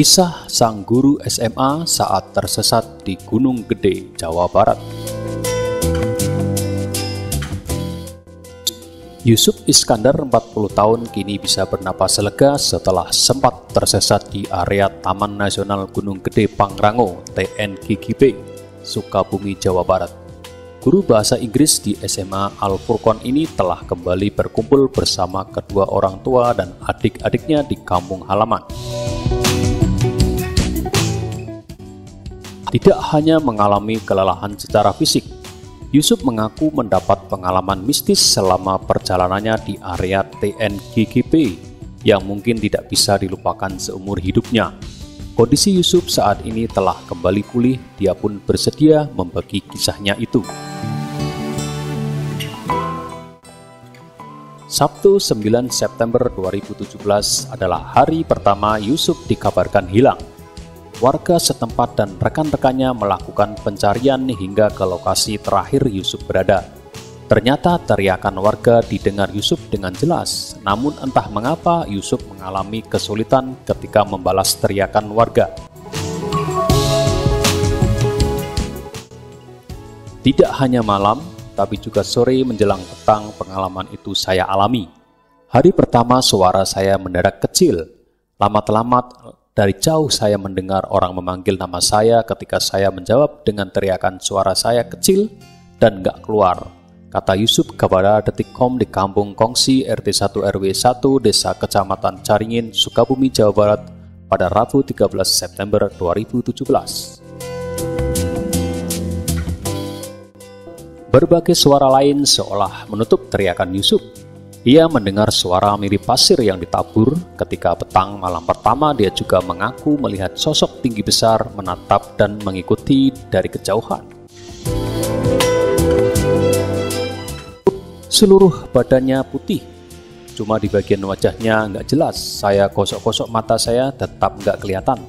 Kisah sang guru SMA saat tersesat di Gunung Gede, Jawa Barat. Yusuf Iskandar 40 tahun kini bisa bernapas lega setelah sempat tersesat di area Taman Nasional Gunung Gede Pangrango, TNGGP, Sukabumi, Jawa Barat. Guru bahasa Inggris di SMA Al-Furqon ini telah kembali berkumpul bersama kedua orang tua dan adik-adiknya di kampung halaman. Tidak hanya mengalami kelelahan secara fisik, Yusuf mengaku mendapat pengalaman mistis selama perjalanannya di area TNGGP yang mungkin tidak bisa dilupakan seumur hidupnya. Kondisi Yusuf saat ini telah kembali pulih, dia pun bersedia membagi kisahnya itu. Sabtu 9 September 2017 adalah hari pertama Yusuf dikabarkan hilang. Warga setempat dan rekan-rekannya melakukan pencarian hingga ke lokasi terakhir Yusuf berada. Ternyata teriakan warga didengar Yusuf dengan jelas, namun entah mengapa Yusuf mengalami kesulitan ketika membalas teriakan warga. Tidak hanya malam, tapi juga sore menjelang petang pengalaman itu saya alami. Hari pertama suara saya mendadak kecil, lama-lama dari jauh saya mendengar orang memanggil nama saya. Ketika saya menjawab dengan teriakan, suara saya kecil dan gak keluar, kata Yusuf kepada Detikcom di Kampung Kongsi RT 1 RW 1 Desa Kecamatan Caringin, Sukabumi, Jawa Barat pada Rabu 13 September 2017. Berbagai suara lain seolah menutup teriakan Yusuf. Ia mendengar suara mirip pasir yang ditabur. Ketika petang malam pertama, dia juga mengaku melihat sosok tinggi besar menatap dan mengikuti dari kejauhan. Seluruh badannya putih, cuma di bagian wajahnya nggak jelas. Saya gosok-gosok mata saya, tetap nggak kelihatan.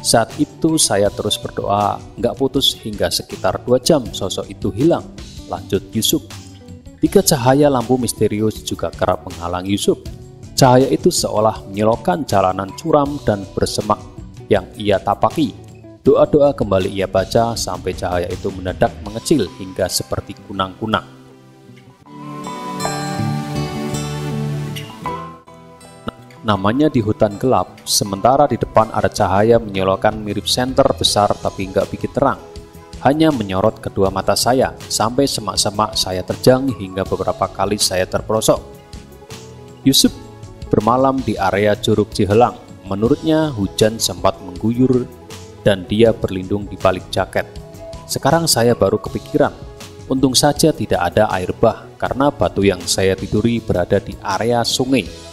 Saat itu saya terus berdoa, nggak putus hingga sekitar 2 jam sosok itu hilang, lanjut Yusuf. 3 cahaya lampu misterius juga kerap menghalangi Yusuf. Cahaya itu seolah menyilokkan jalanan curam dan bersemak yang ia tapaki. Doa-doa kembali ia baca sampai cahaya itu mendadak mengecil hingga seperti kunang-kunang. Namanya di hutan gelap, sementara di depan ada cahaya menyilokkan mirip senter besar tapi nggak bikin terang. Hanya menyorot kedua mata saya, sampai semak-semak saya terjang hingga beberapa kali saya terperosok. Yusuf bermalam di area Curug Cihelang. Menurutnya hujan sempat mengguyur dan dia berlindung di balik jaket. Sekarang saya baru kepikiran, untung saja tidak ada air bah karena batu yang saya tiduri berada di area sungai.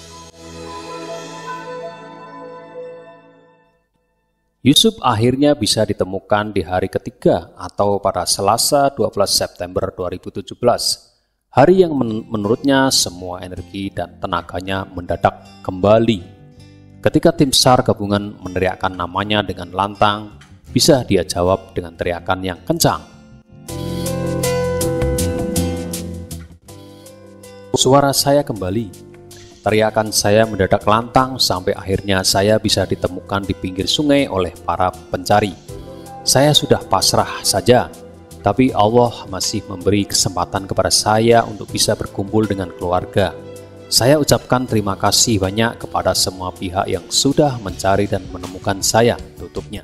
Yusuf akhirnya bisa ditemukan di hari ketiga atau pada Selasa 12 September 2017. Hari yang menurutnya semua energi dan tenaganya mendadak kembali. Ketika tim SAR gabungan meneriakkan namanya dengan lantang, bisa dia jawab dengan teriakan yang kencang. Suara saya kembali. Teriakan saya mendadak lantang sampai akhirnya saya bisa ditemukan di pinggir sungai oleh para pencari. Saya sudah pasrah saja, tapi Allah masih memberi kesempatan kepada saya untuk bisa berkumpul dengan keluarga. Saya ucapkan terima kasih banyak kepada semua pihak yang sudah mencari dan menemukan saya, tutupnya.